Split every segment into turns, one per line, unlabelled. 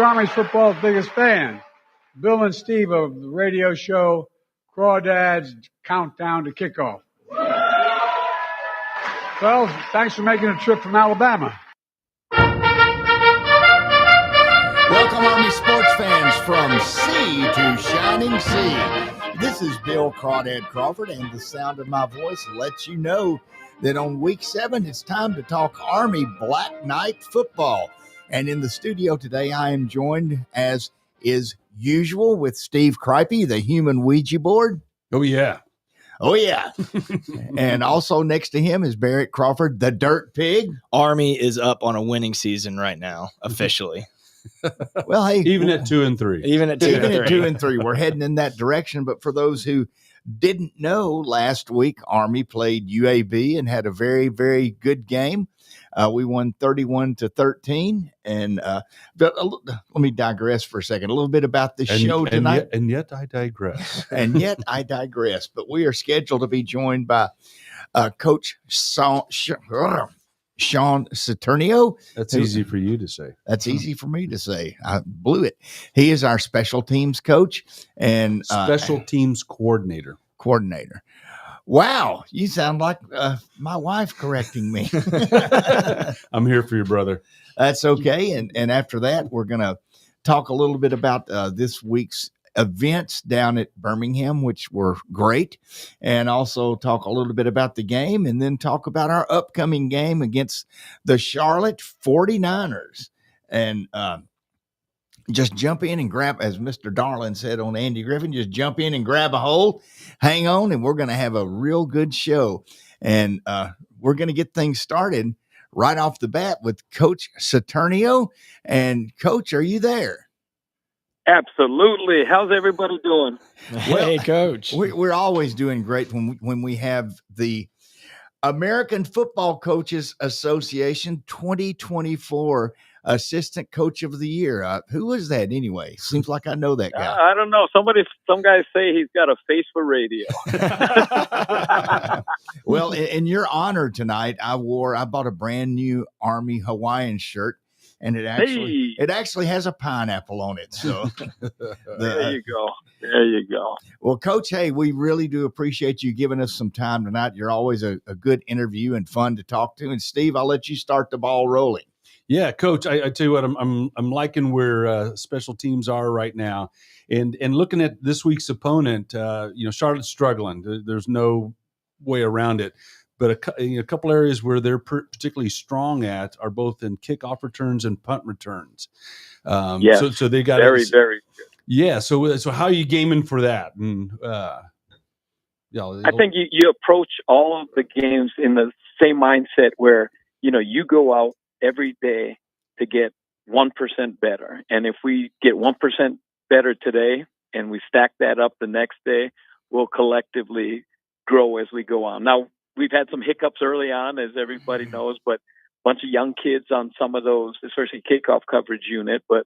Army's football's biggest fan, Bill and Steve of the radio show Crawdads Countdown to Kickoff. Well, thanks for making a trip from Alabama.
Welcome, Army sports fans, from sea to shining sea. This is Bill Crawdad Crawford, and the sound of my voice lets you know that on week 7, it's time to talk Army Black Knight football. And in the studio today, I am joined, as is usual, with Steve Cripey, the human Ouija board.
Oh, yeah.
Oh, yeah. And also next to him is Barrett Crawford, the dirt pig.
Army is up on a winning season right now, officially.
Well, hey,
even at 2-3.
Even at 2
and 3, we're heading in that direction. But for those who didn't know, last week Army played UAB and had a very, very good game. We won 31-13. And but let me digress for a second. A little bit about the show tonight.
And yet I digress.
And yet I digress. But we are scheduled to be joined by Coach Sean Saturnio.
That's easy for you to say.
That's easy for me to say. I blew it. He is our special teams coach and
special teams coordinator.
Wow, you sound like my wife correcting me.
I'm here for you, brother.
That's okay. And after that, we're going to talk a little bit about this week's events down at Birmingham, which were great, and also talk a little bit about the game, and then talk about our upcoming game against the Charlotte 49ers. And just jump in and grab, as Mr. Darlin said on Andy Griffin, just jump in and grab a hold, hang on, and we're going to have a real good show. And we're going to get things started right off the bat with Coach Saturnio. And Coach, are you there?
Absolutely. How's everybody doing?
Hey, Coach.
We're always doing great when we have the American Football Coaches Association 2024 Assistant Coach of the Year. Who is that anyway? Seems like I know that guy.
I don't know. Some guys say he's got a face for radio.
Well, in your honor tonight, I bought a brand new Army Hawaiian shirt, and it actually has a pineapple on it. So
there you go. There you go.
Well, Coach, hey, we really do appreciate you giving us some time tonight. You're always a good interview and fun to talk to. And Steve, I'll let you start the ball rolling.
Yeah, Coach, I tell you what, I'm liking where special teams are right now, and looking at this week's opponent. Charlotte's struggling. There's no way around it. But a couple areas where they're particularly strong at are both in kickoff returns and punt returns.
Yes.
So they got
very, very good.
Yeah. So how are you gaming for that? And
I think you approach all of the games in the same mindset where you go out every day to get 1% better, and if we get 1% better today and we stack that up the next day, we'll collectively grow as we go on. Now, we've had some hiccups early on, as everybody knows, but a bunch of young kids on some of those, especially kickoff coverage unit. But,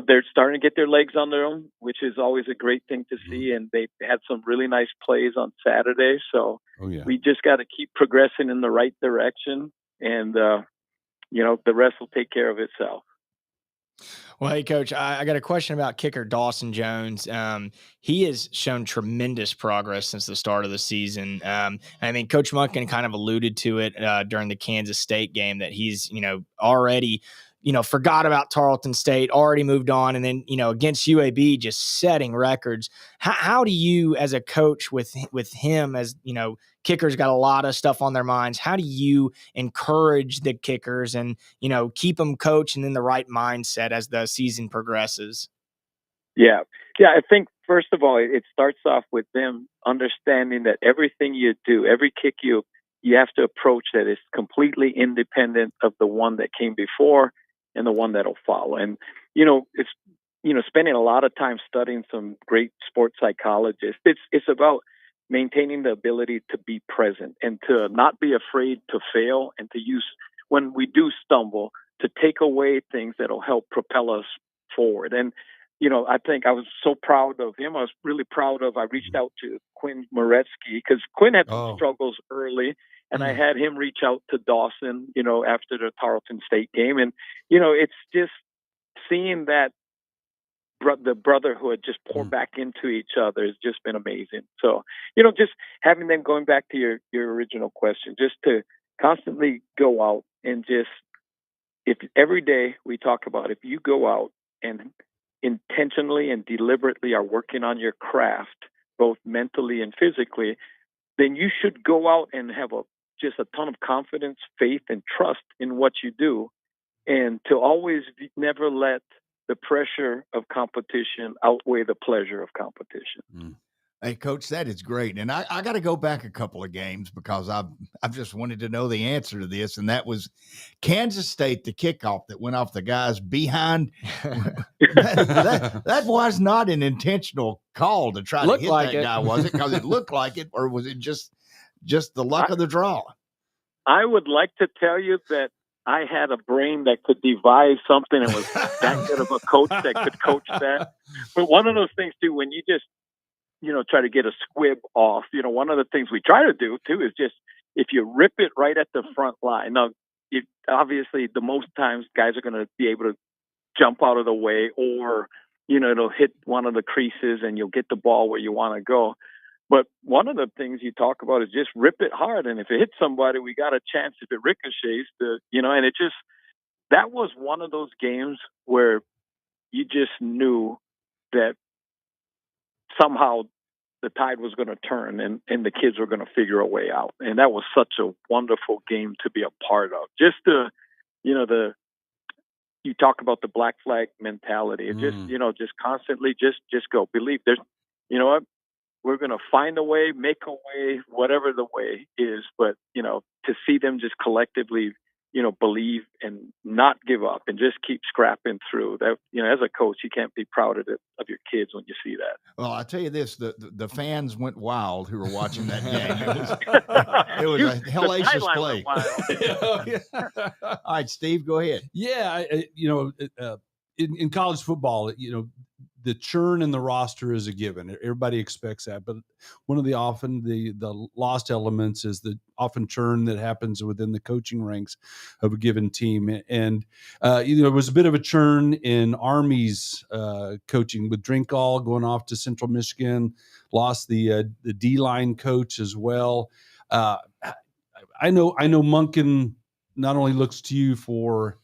they're starting to get their legs under them, which is always a great thing to see. And they had some really nice plays on Saturday. So we just got to keep progressing in the right direction. And, the rest will take care of itself.
Well, hey, Coach, I got a question about kicker Dawson Jones. He has shown tremendous progress since the start of the season. Coach Munkin kind of alluded to it during the Kansas State game that he's, already, forgot about Tarleton State, already moved on. And then, against UAB, just setting records. How do you, as a coach with him, as, kickers got a lot of stuff on their minds, how do you encourage the kickers and, keep them coached and in the right mindset as the season progresses?
Yeah. I think, first of all, it starts off with them understanding that everything you do, every kick you have to approach that is completely independent of the one that came before and the one that'll follow. And, it's, spending a lot of time studying some great sports psychologists. It's about maintaining the ability to be present and to not be afraid to fail, and to use, when we do stumble, to take away things that'll help propel us forward. And, I think I was so proud of him. I was really proud I reached out to Quinn Moretsky, because Quinn had some struggles early, and I had him reach out to Dawson, after the Tarleton State game. And, it's just seeing that the brotherhood just pour back into each other has just been amazing. So, just having them, going back to your original question, just to constantly go out and just, if every day we talk about, if you go out and intentionally and deliberately are working on your craft, both mentally and physically, then you should go out and have just a ton of confidence, faith, and trust in what you do, and to always never let the pressure of competition outweigh the pleasure of competition.
Hey, Coach, that is great. And I got to go back a couple of games because I've just wanted to know the answer to this. And that was Kansas State, the kickoff that went off the guys behind. that was not an intentional call to try to hit that guy, was it? Because it looked like it, or was it just the luck of the draw?
I would like to tell you that I had a brain that could devise something and was that good of a coach that could coach that. But one of those things, too, when you just, try to get a squib off, one of the things we try to do, too, is just, if you rip it right at the front line. Now, obviously, the most times guys are going to be able to jump out of the way, or, it'll hit one of the creases and you'll get the ball where you want to go. But one of the things you talk about is just rip it hard. And if it hits somebody, we got a chance if it ricochets and it just, that was one of those games where you just knew that somehow the tide was going to turn and the kids were going to figure a way out. And that was such a wonderful game to be a part of. Just you talk about the black flag mentality. It just constantly just go. Believe there's, what? We're going to find a way, make a way, whatever the way is. But, to see them just collectively, believe and not give up and just keep scrapping through that, as a coach, you can't be proud of your kids when you see that.
Well, I'll tell you this, the fans went wild who were watching that game. It was a hellacious play. All right, Steve, go ahead.
Yeah. In college football, the churn in the roster is a given. Everybody expects that, but one of the lost elements is the often churn that happens within the coaching ranks of a given team. And there was a bit of a churn in Army's coaching with Drinkall going off to Central Michigan, lost the D-line coach as well. I know Monken not only looks to you for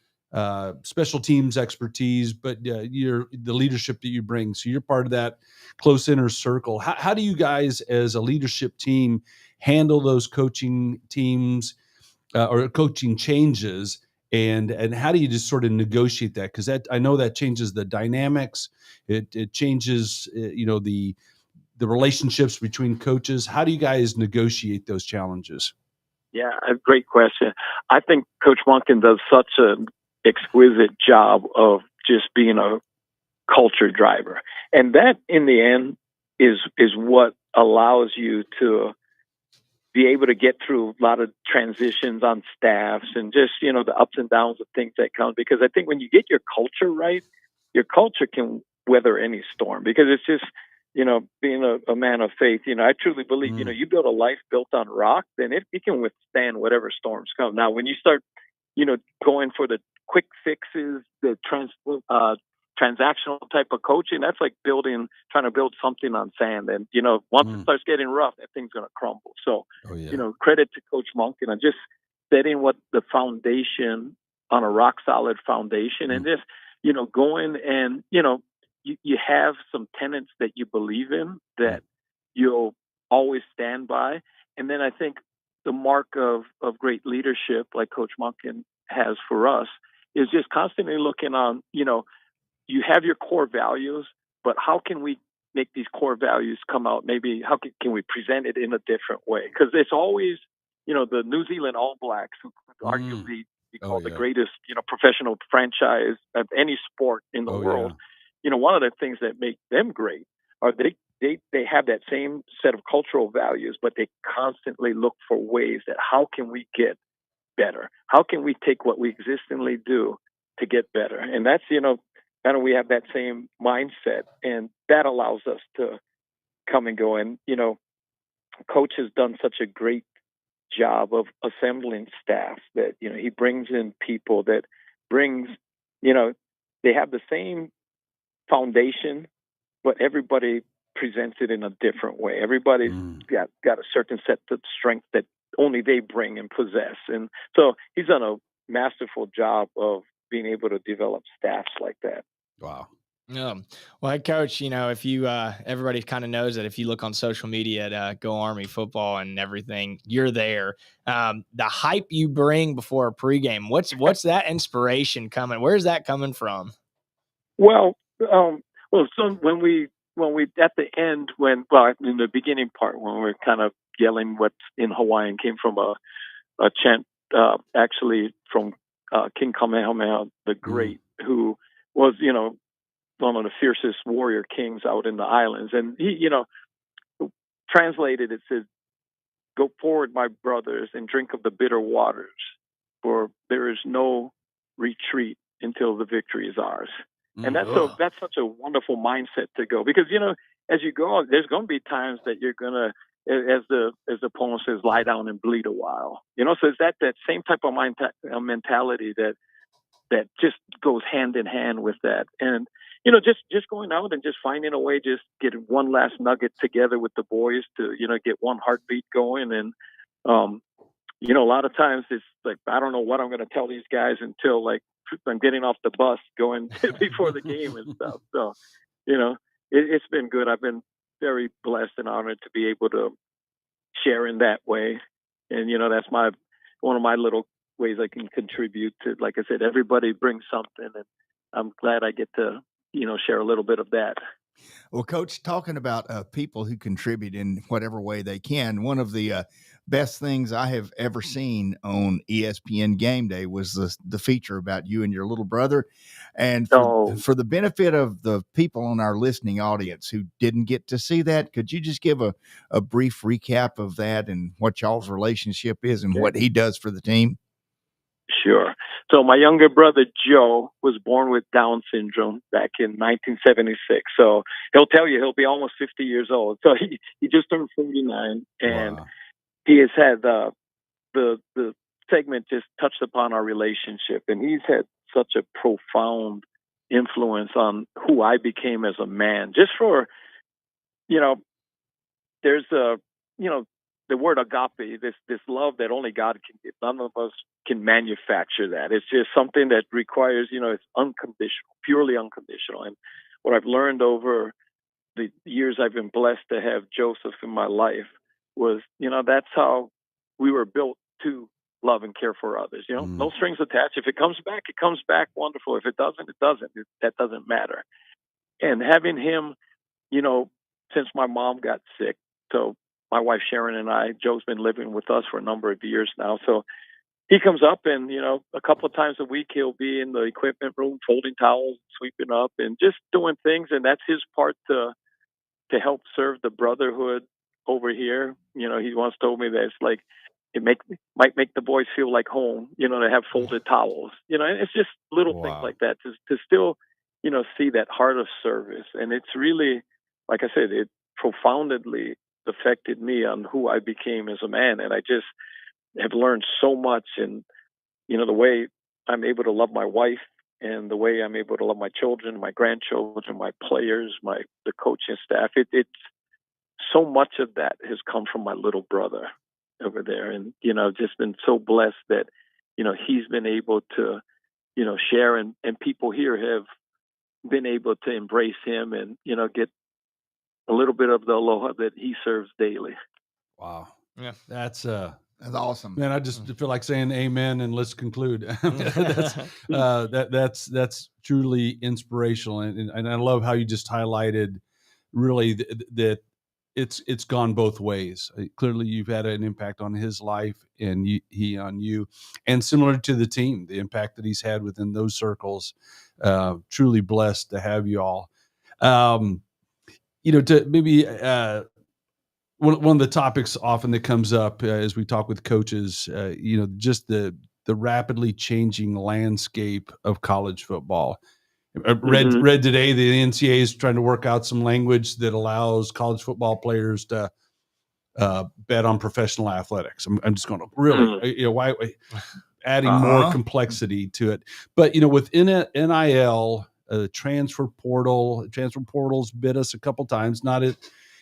special teams expertise, but the leadership that you bring. So you're part of that close inner circle. How do you guys as a leadership team handle those coaching teams or coaching changes? And how do you just sort of negotiate that? Because I know that changes the dynamics. It changes, the relationships between coaches. How do you guys negotiate those challenges?
Yeah, a great question. I think Coach Monken does such an exquisite job of just being a culture driver. And that in the end is what allows you to be able to get through a lot of transitions on staffs and just, the ups and downs of things that come. Because I think when you get your culture right, your culture can weather any storm, because it's just, being a man of faith, I truly believe, you build a life built on rock, then it can withstand whatever storms come. Now, when you start, going for the quick fixes, the transactional type of coaching, that's like trying to build something on sand. And, once it starts getting rough, that thing's going to crumble. So, credit to Coach Monken on just setting what the foundation on a rock solid foundation, and just, going and, you have some tenets that you believe in that you'll always stand by. And then I think the mark of great leadership, like Coach Monken has for us, is just constantly looking on, you have your core values, but how can we make these core values come out? Maybe how can we present it in a different way? Because it's always, the New Zealand All Blacks, who arguably be called the greatest, professional franchise of any sport in the world. Yeah. One of the things that make them great are they have that same set of cultural values, but they constantly look for ways that how can we get better? How can we take what we existingly do to get better? And that's, kind of, we have that same mindset, and that allows us to come and go. And, Coach has done such a great job of assembling staff that, he brings in people that brings, they have the same foundation, but everybody presents it in a different way. Everybody's got a certain set of strength that only they bring and possess. And so he's done a masterful job of being able to develop staffs like that.
Wow.
Yeah. Well, head coach, if you, everybody kind of knows that if you look on social media at Go Army Football and everything, you're there. The hype you bring before a pregame, what's that inspiration coming? Where's that coming from?
Well, so when we at the end, in the beginning part, when we're kind of yelling what's in Hawaiian came from a chant, actually from King Kamehameha the Great, who was, one of the fiercest warrior kings out in the islands. And he, translated, it says, "Go forward, my brothers, and drink of the bitter waters, for there is no retreat until the victory is ours." And that's such a wonderful mindset to go, because, as you go, there's going to be times that you're going to, as the poem says, lie down and bleed a while, so it's that same type of mentality that just goes hand in hand with that. And, just going out and just finding a way, just getting one last nugget together with the boys to, get one heartbeat going. And, a lot of times it's like, I don't know what I'm going to tell these guys until like I'm getting off the bus going before the game and stuff. So, it's been good. I've been very blessed and honored to be able to share in that way. And, that's one of my little ways I can contribute to, like I said, everybody brings something, and I'm glad I get to, share a little bit of that.
Well, Coach, talking about people who contribute in whatever way they can, one of the best things I have ever seen on ESPN Game Day was the feature about you and your little brother. And for the benefit of the people on our listening audience who didn't get to see that, could you just give a brief recap of that and what y'all's relationship is and what he does for the team?
Sure. So my younger brother, Joe, was born with Down syndrome back in 1976. So he'll tell you he'll be almost 50 years old. So he just turned 49, and he has had the segment just touched upon our relationship, and he's had such a profound influence on who I became as a man. Just for, there's the word agape, this love that only God can give. None of us can manufacture that. It's just something that requires, it's unconditional, purely unconditional. And what I've learned over the years I've been blessed to have Joseph in my life was, that's how we were built to love and care for others. No strings attached. If it comes back, it comes back wonderful. If it doesn't, it doesn't. That doesn't matter. And having him, since my mom got sick, so my wife Sharon and I, Joe's been living with us for a number of years now. So he comes up and, a couple of times a week, he'll be in the equipment room, folding towels, sweeping up, and just doing things. And that's his part to help serve the brotherhood over here. He once told me that it's like, might make the boys feel like home, to have folded towels, and it's just little things like that to still, see that heart of service. And it's really, like I said, it profoundly affected me on who I became as a man. And I just have learned so much. And, the way I'm able to love my wife and the way I'm able to love my children, my grandchildren, my players, the coaching staff, it's so much of that has come from my little brother over there. And, just been so blessed that, he's been able to, share, and people here have been able to embrace him and, get a little bit of the aloha that he serves daily.
Wow.
Yeah.
That's awesome,
man. I just feel like saying amen and let's conclude. That's truly inspirational. And I love how you just highlighted really that it's gone both ways. Clearly you've had an impact on his life and he on you, and similar to the team, the impact that he's had within those circles. Truly blessed to have you all. To maybe one of the topics often that comes up as we talk with coaches, just the rapidly changing landscape of college football. I read today the NCAA is trying to work out some language that allows college football players to bet on professional athletics. I'm just going to really, why adding more complexity to it. But, within NIL transfer portal. Transfer portals bit us a couple times.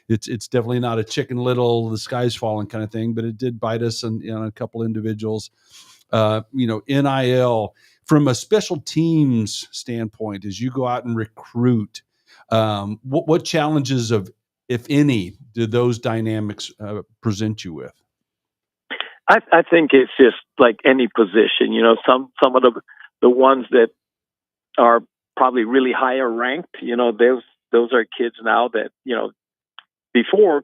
It's definitely not a Chicken Little, the sky's falling kind of thing, but it did bite us on a couple individuals. NIL from a special teams standpoint, as you go out and recruit, what challenges if any, do those dynamics present you with?
I think it's just like any position. Some of the ones that are probably really higher ranked. Those are kids now that before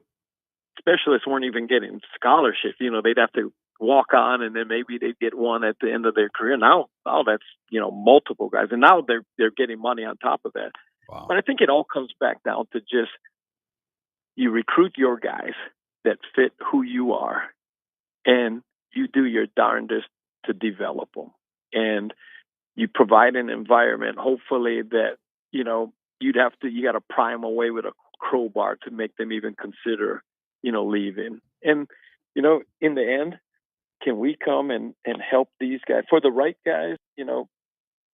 specialists weren't even getting scholarships. They'd have to walk on, and then maybe they'd get one at the end of their career. Now that's multiple guys, and now they're getting money on top of that.
Wow.
But I think it all comes back down to just you recruit your guys that fit who you are, and you do your darndest to develop them, and you provide an environment, hopefully that you got to pry them away with a crowbar to make them even consider leaving. And in the end, can we come and help these guys? For the right guys,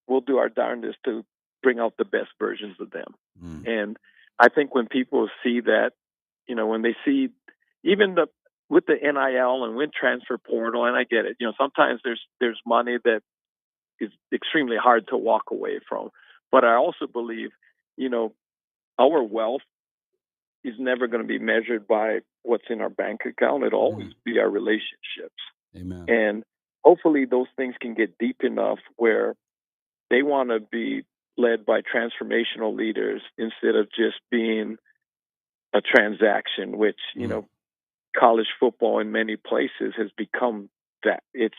we'll do our darndest to bring out the best versions of them. And I think when people see that, when they see even with the NIL and with transfer portal, and I get it, sometimes there's money that is extremely hard to walk away from. But I also believe, our wealth is never going to be measured by what's in our bank account. It'll always be our relationships.
Amen.
And hopefully those things can get deep enough where they want to be led by transformational leaders instead of just being a transaction, which, college football in many places has become that. It's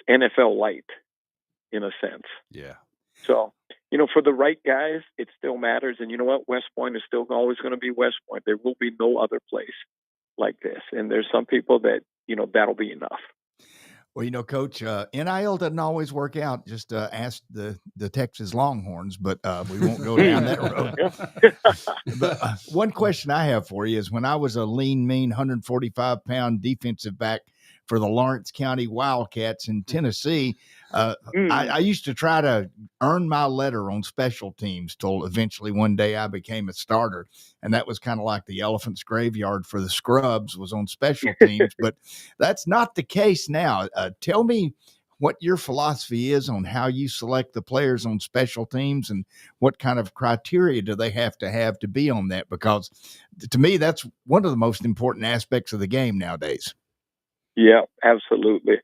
NFL light in a sense.
Yeah.
So, for the right guys, it still matters. And you know what? West Point is still always going to be West Point. There will be no other place like this. And there's some people that, that'll be enough.
Well, Coach, NIL doesn't always work out. Just ask the Texas Longhorns, but we won't go down that road. But one question I have for you is, when I was a lean, mean 145-pound defensive back for the Lawrence County Wildcats in Tennessee, I used to try to earn my letter on special teams till eventually one day I became a starter. And that was kind of like the elephant's graveyard for the scrubs, was on special teams. But that's not the case now. Tell me what your philosophy is on how you select the players on special teams, and what kind of criteria do they have to be on that? Because to me, that's one of the most important aspects of the game nowadays.
Yeah, absolutely.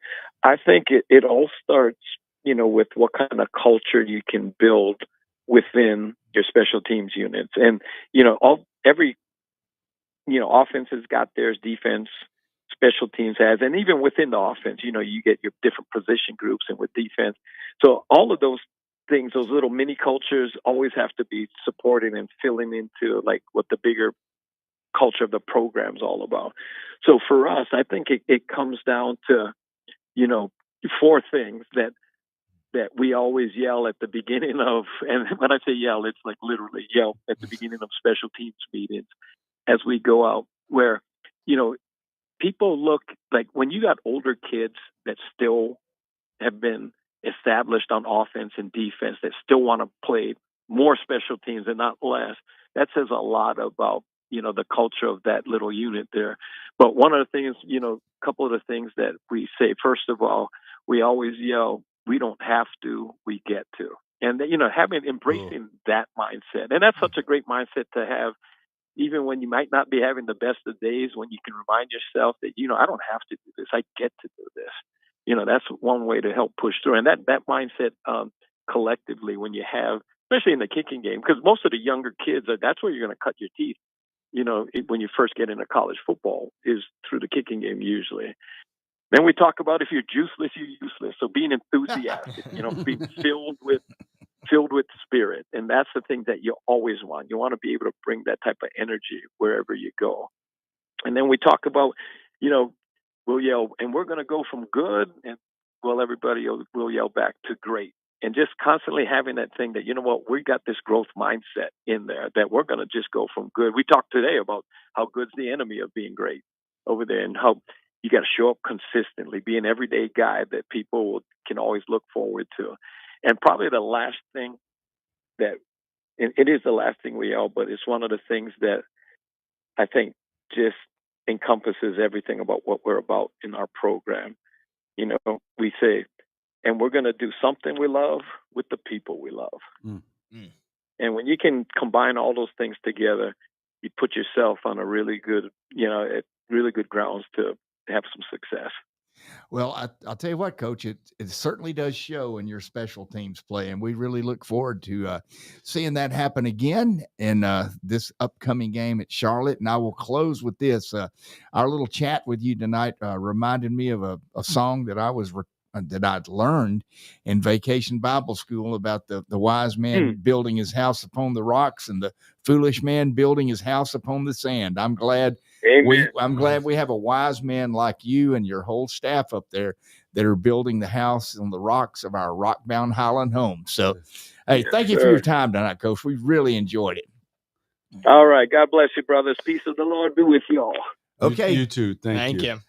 I think it all starts, with what kind of culture you can build within your special teams units. And, every offense has got theirs, defense, special teams has, and even within the offense, you get your different position groups, and with defense. So all of those things, those little mini cultures, always have to be supported and filling into like what the bigger culture of the program's all about. So for us, I think it comes down to, four things that we always yell at the beginning of, and when I say yell, it's like literally yell at the beginning of special teams meetings as we go out, where, people look like, when you got older kids that still have been established on offense and defense, that still want to play more special teams and not less, that says a lot about, the culture of that little unit there. But one of the things, a couple of the things that we say, first of all, we always yell, we don't have to, we get to. And, embracing that mindset. And that's such a great mindset to have, even when you might not be having the best of days, when you can remind yourself that, I don't have to do this, I get to do this. That's one way to help push through. And that mindset collectively, when you have, especially in the kicking game, because most of the younger kids, that's where you're going to cut your teeth. When you first get into college football, is through the kicking game usually. Then we talk about, if you're juiceless, you're useless. So being enthusiastic, being filled with spirit. And that's the thing that you always want. You want to be able to bring that type of energy wherever you go. And then we talk about, we'll yell, and we're going to go from good, and everybody will yell back to great. And just constantly having that thing that, we got this growth mindset in there, that we're going to just go from good. We talked today about how good's the enemy of being great over there, and how you got to show up consistently, be an everyday guy that people can always look forward to. And probably the last thing that it is the last thing we yell, but it's one of the things that I think just encompasses everything about what we're about in our program. You know, we say, and we're going to do something we love with the people we love. And when you can combine all those things together, you put yourself on a really good, at really good grounds to have some success.
Well, I'll tell you what, Coach, it certainly does show in your special teams play, and we really look forward to seeing that happen again in this upcoming game at Charlotte. And I will close with this. Our little chat with you tonight reminded me of a song that I'd learned in Vacation Bible School about the wise man building his house upon the rocks and the foolish man building his house upon the sand. I'm glad we have a wise man like you and your whole staff up there that are building the house on the rocks of our rock-bound Highland home. So, hey, thank you for your time tonight, Coach. We really enjoyed it.
All right. God bless you, brothers. Peace of the Lord be with you all.
Okay.
You too. Thank you.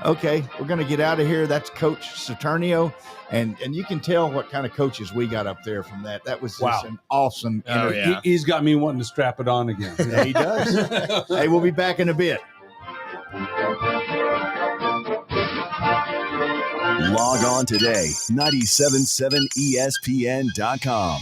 Okay, we're going to get out of here. That's Coach Saturnio, and you can tell what kind of coaches we got up there from that. That was just an awesome interview.
He's got me wanting to strap it on again.
Yeah, he does. Hey, we'll be back in a bit.
Log on today, 977ESPN.com.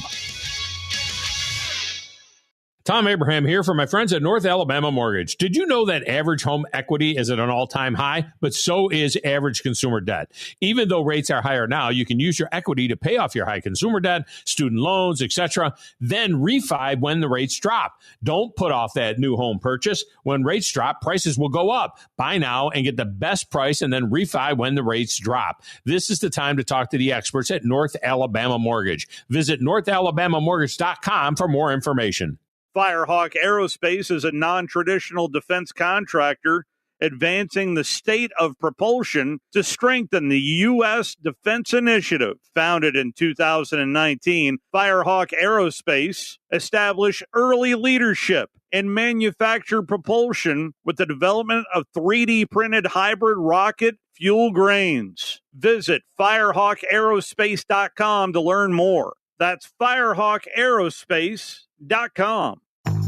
Tom Abraham here for my friends at North Alabama Mortgage. Did you know that average home equity is at an all-time high? But so is average consumer debt. Even though rates are higher now, you can use your equity to pay off your high consumer debt, student loans, etc., then refi when the rates drop. Don't put off that new home purchase. When rates drop, prices will go up. Buy now and get the best price and then refi when the rates drop. This is the time to talk to the experts at North Alabama Mortgage. Visit NorthAlabamaMortgage.com for more information.
Firehawk Aerospace is a non-traditional defense contractor advancing the state of propulsion to strengthen the U.S. defense initiative. Founded in 2019, Firehawk Aerospace established early leadership in manufactured propulsion with the development of 3D printed hybrid rocket fuel grains. Visit firehawkaerospace.com to learn more. That's firehawkaerospace.com.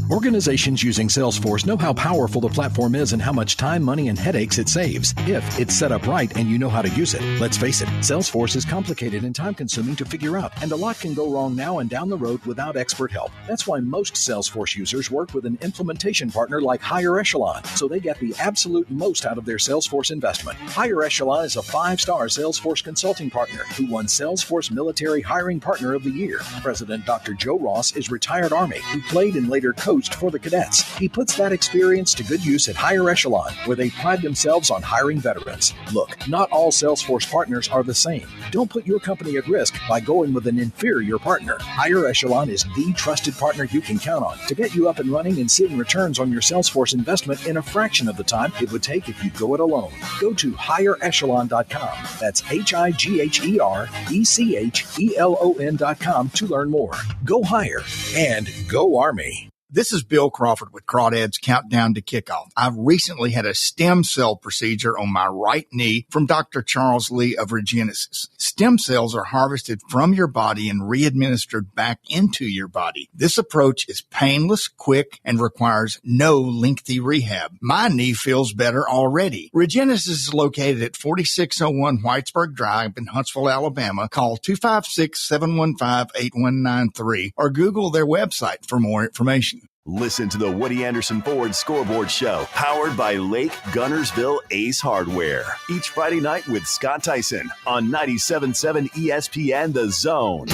Organizations using Salesforce know how powerful the platform is and how much time, money, and headaches it saves if it's set up right and you know how to use it. Let's face it, Salesforce is complicated and time-consuming to figure out, and a lot can go wrong now and down the road without expert help. That's why most Salesforce users work with an implementation partner like Higher Echelon, so they get the absolute most out of their Salesforce investment. Higher Echelon is a 5-star Salesforce consulting partner who won Salesforce Military Hiring Partner of the Year. President Dr. Joe Ross is retired Army who played and later coached for the cadets. He puts that experience to good use at Higher Echelon, where they pride themselves on hiring veterans. Look, not all Salesforce partners are the same. Don't put your company at risk by going with an inferior partner. Higher Echelon is the trusted partner you can count on to get you up and running and seeing returns on your Salesforce investment in a fraction of the time it would take if you go it alone. Go to higherechelon.com. That's HIGHERECHELON.com to learn more. Go higher and go Army.
This is Bill Crawford with Crawdads Countdown to Kickoff. I've recently had a stem cell procedure on my right knee from Dr. Charles Lee of Regenesis. Stem cells are harvested from your body and re-administered back into your body. This approach is painless, quick, and requires no lengthy rehab. My knee feels better already. Regenesis is located at 4601 Whitesburg Drive in Huntsville, Alabama. Call 256-715-8193 or Google their website for more information.
Listen to the Woody Anderson Ford Scoreboard Show, powered by Lake Gunnersville Ace Hardware. Each Friday night with Scott Tyson on 97.7 ESPN The Zone.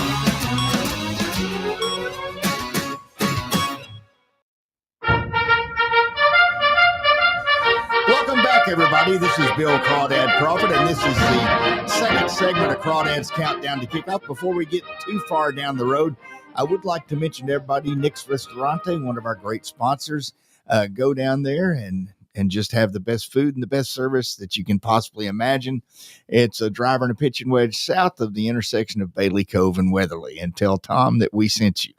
Welcome back, everybody. This is Bill Crawdad Crawford, and this is the second segment of Crawdad's Countdown to Kickoff. Before we get too far down the road, I would like to mention to everybody, Nick's Restaurante, one of our great sponsors. Go down there and just have the best food and the best service that you can possibly imagine. It's a driver and a pitching wedge south of the intersection of Bailey Cove and Weatherly. And tell Tom that we sent you.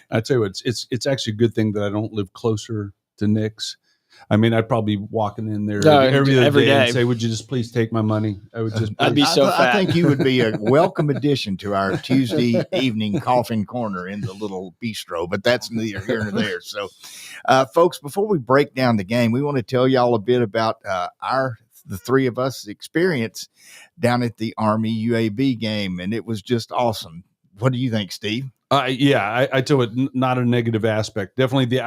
I tell you what, it's actually a good thing that I don't live closer to Nick's. I mean, I'd probably be walking in there every day and say, "Would you just please take my money?" I would just.
I'd be so fat.
I think you would be a welcome addition to our Tuesday evening coffin corner in the little bistro, but that's neither here nor there. So, folks, before we break down the game, we want to tell y'all a bit about the three of us experience down at the Army UAB game, and it was just awesome. What do you think, Steve?
I tell it, not a negative aspect. Definitely the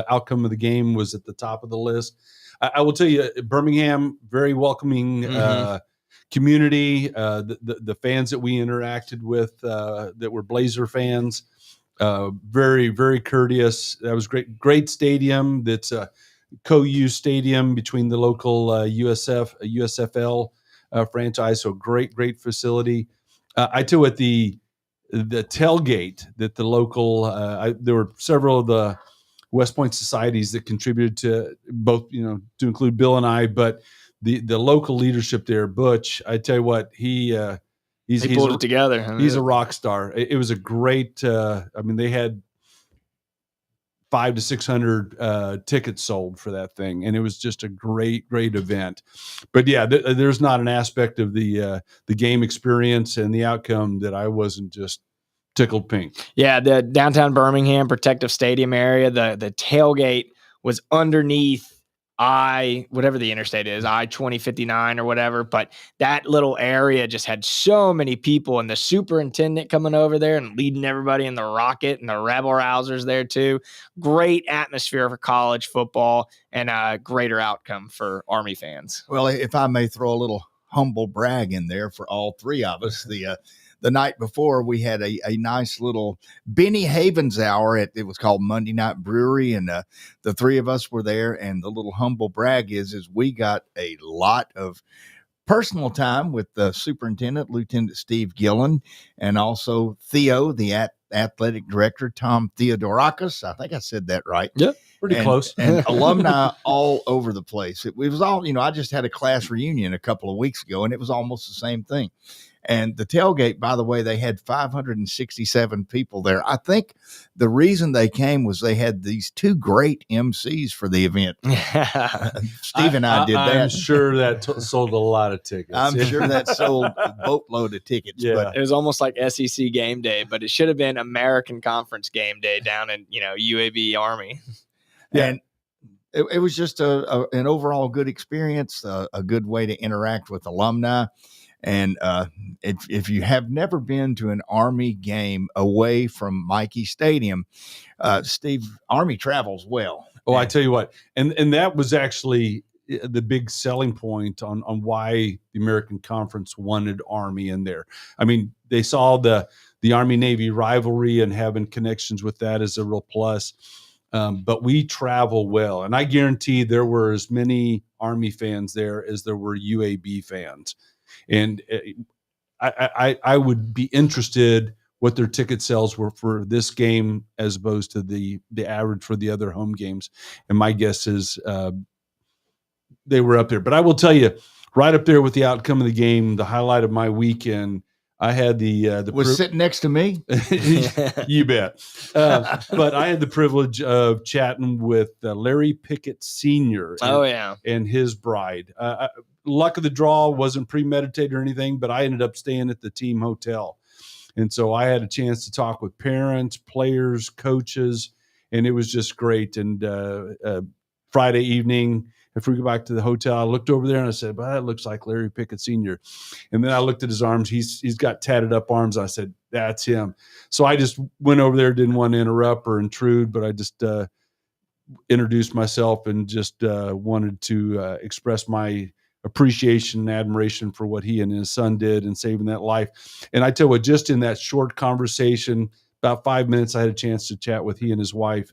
outcome of the game was at the top of the list. I will tell you, Birmingham, very welcoming community. The fans that we interacted with that were Blazer fans, very, very courteous. That was great. Great stadium. That's a co-use stadium between the local USFL franchise. So great facility. I tell you, at the tailgate that the local, there were several of the West Point societies that contributed to both, to include Bill and I, but the local leadership there, Butch, I tell you what, he
pulled it together.
He's a rock star. It was a great, they had 500 to 600 tickets sold for that thing, and it was just a great event. But yeah, there's not an aspect of the game experience and the outcome that I wasn't just tickled pink.
Yeah, the downtown Birmingham Protective Stadium area, the tailgate was underneath whatever the interstate is, I-2059 or whatever, but that little area just had so many people, and the superintendent coming over there and leading everybody in the rocket, and the rebel rousers there too. Great atmosphere for college football, and a greater outcome for Army fans.
Well, if I may throw a little humble brag in there for all three of us, the night before, we had a nice little Benny Havens hour it was called Monday Night Brewery, and the three of us were there. And the little humble brag is we got a lot of personal time with the superintendent, Lieutenant Steve Gillen, and also Theo, the athletic director, Tom Theodorakis. I think I said that right.
Yeah, pretty close.
And alumni all over the place. It was all, I just had a class reunion a couple of weeks ago, and it was almost the same thing. And the tailgate, by the way, they had 567 people there. I think the reason they came was they had these two great MCs for the event. Steve and I did that.
I'm sure that sold a lot of tickets.
I'm sure that sold a boatload of tickets.
Yeah.
But
it was almost like SEC game day, but it should have been American Conference game day down in UAB Army.
And it was just an overall good experience, a good way to interact with alumni. And if you have never been to an Army game away from Mikey Stadium, Steve, Army travels well.
Oh, I tell you what, and that was actually the big selling point on why the American Conference wanted Army in there. I mean, they saw the Army-Navy rivalry and having connections with that is a real plus. But we travel well, and I guarantee there were as many Army fans there as there were UAB fans. And I would be interested what their ticket sales were for this game as opposed to the average for the other home games. And my guess is they were up there. But I will tell you, right up there with the outcome of the game, the highlight of my weekend, I had
sitting next to me.
You bet. But I had the privilege of chatting with Larry Pickett Sr. And his bride. Luck of the draw, wasn't premeditated or anything, but I ended up staying at the team hotel. And so I had a chance to talk with parents, players, coaches, and it was just great. And Friday evening, if we go back to the hotel, I looked over there and I said, well, that looks like Larry Pickett Sr. And then I looked at his arms. He's got tatted up arms. I said, that's him. So I just went over there, didn't want to interrupt or intrude, but I just introduced myself and just wanted to express my appreciation and admiration for what he and his son did in saving that life. And I tell you what, just in that short conversation, about 5 minutes, I had a chance to chat with he and his wife.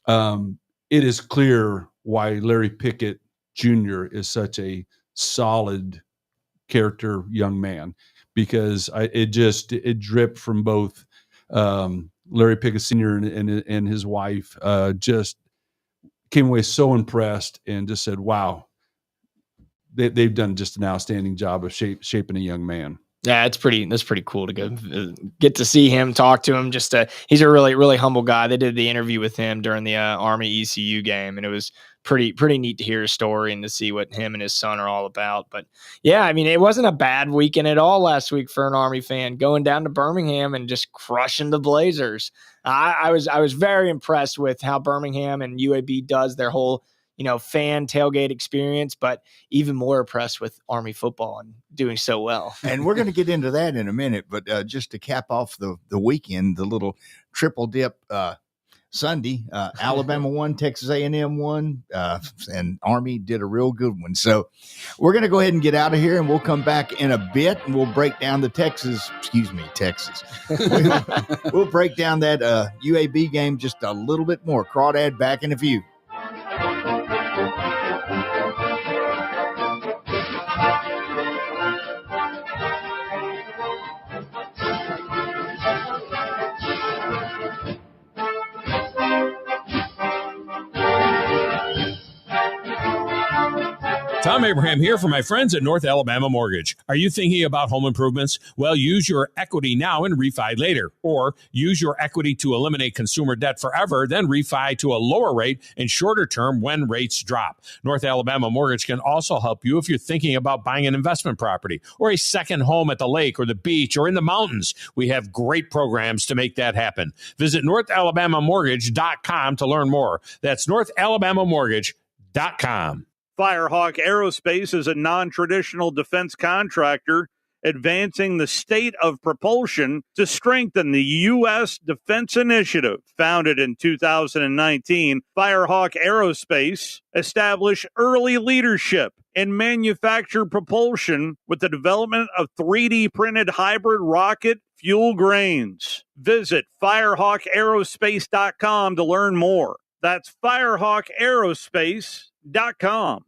It is clear why Larry Pickett Jr. is such a solid character young man, because it dripped from both Larry Pickett Sr. and his wife. Just came away so impressed and just said, wow, they've done just an outstanding job of shaping a young man.
Yeah, that's pretty cool to get to see him, talk to him. He's a really, really humble guy. They did the interview with him during the Army ECU game, and it was pretty neat to hear his story and to see what him and his son are all about. But yeah, I mean, it wasn't a bad weekend at all last week for an Army fan, going down to Birmingham and just crushing the Blazers. I was very impressed with how Birmingham and UAB does their whole, fan tailgate experience, but even more impressed with Army football and doing so well.
And we're going to get into that in a minute, but just to cap off the weekend, the little triple dip Sunday, Alabama won, Texas A&M won, and Army did a real good one. So we're going to go ahead and get out of here, and we'll come back in a bit, and we'll break down the Texas. We'll break down that UAB game just a little bit more. Crawdad back in a few.
Tom Abraham here for my friends at North Alabama Mortgage. Are you thinking about home improvements? Well, use your equity now and refi later. Or use your equity to eliminate consumer debt forever, then refi to a lower rate and shorter term when rates drop. North Alabama Mortgage can also help you if you're thinking about buying an investment property or a second home at the lake or the beach or in the mountains. We have great programs to make that happen. Visit NorthAlabamaMortgage.com to learn more. That's NorthAlabamaMortgage.com.
Firehawk Aerospace is a non-traditional defense contractor advancing the state of propulsion to strengthen the U.S. defense initiative. Founded in 2019, Firehawk Aerospace established early leadership in manufactured propulsion with the development of 3D printed hybrid rocket fuel grains. Visit firehawkaerospace.com to learn more. That's firehawkaerospace.com.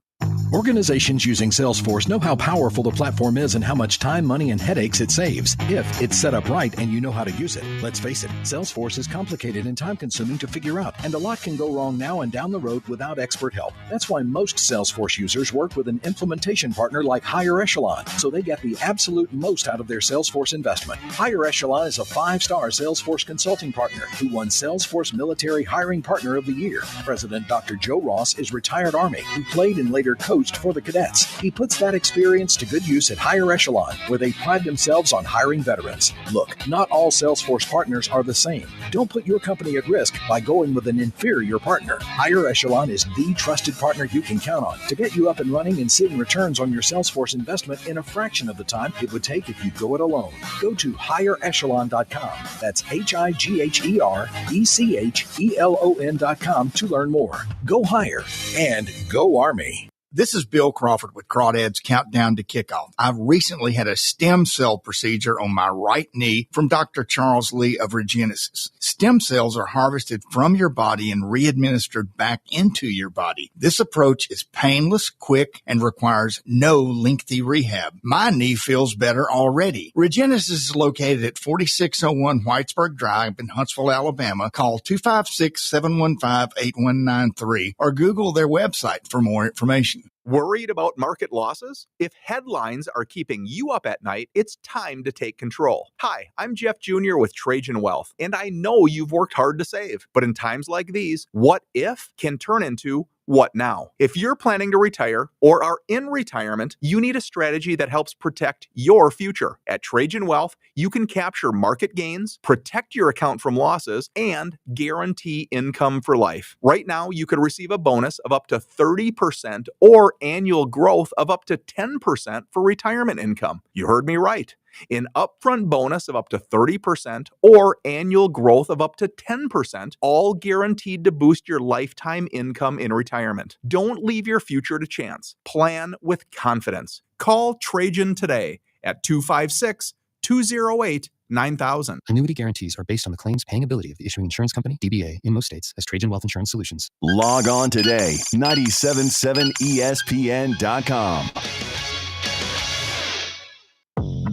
Organizations using Salesforce know how powerful the platform is and how much time, money, and headaches it saves if it's set up right and you know how to use it. Let's face it, Salesforce is complicated and time-consuming to figure out, and a lot can go wrong now and down the road without expert help. That's why most Salesforce users work with an implementation partner like Higher Echelon, so they get the absolute most out of their Salesforce investment. Higher Echelon is a 5-star Salesforce consulting partner who won Salesforce Military Hiring Partner of the Year. President Dr. Joe Ross is retired Army who played and later coached for the cadets. He puts that experience to good use at Higher Echelon, where they pride themselves on hiring veterans. Look, not all Salesforce partners are the same. Don't put your company at risk by going with an inferior partner. Higher Echelon is the trusted partner you can count on to get you up and running and seeing returns on your Salesforce investment in a fraction of the time it would take if you go it alone. Go to higherechelon.com. That's HIGHERECHELON.com to learn more. Go higher and go Army.
This is Bill Crawford with Crawdads Countdown to Kickoff. I've recently had a stem cell procedure on my right knee from Dr. Charles Lee of Regenesis. Stem cells are harvested from your body and re-administered back into your body. This approach is painless, quick, and requires no lengthy rehab. My knee feels better already. Regenesis is located at 4601 Whitesburg Drive in Huntsville, Alabama. Call 256-715-8193 or Google their website for more information.
Worried about market losses? If headlines are keeping you up at night, it's time to take control. Hi, I'm Jeff Jr. with Trajan Wealth, and I know you've worked hard to save. But in times like these, what if can turn into what now? If you're planning to retire or are in retirement, you need a strategy that helps protect your future. At Trajan Wealth, you can capture market gains, protect your account from losses, and guarantee income for life. Right now, you could receive a bonus of up to 30% or annual growth of up to 10% for retirement income. You heard me right. An upfront bonus of up to 30% or annual growth of up to 10%, all guaranteed to boost your lifetime income in retirement. Don't leave your future to chance. Plan with confidence. Call Trajan today at 256-208-9000.
Annuity guarantees are based on the claims paying ability of the issuing insurance company, DBA, in most states as Trajan Wealth Insurance Solutions.
Log on today, 977ESPN.com.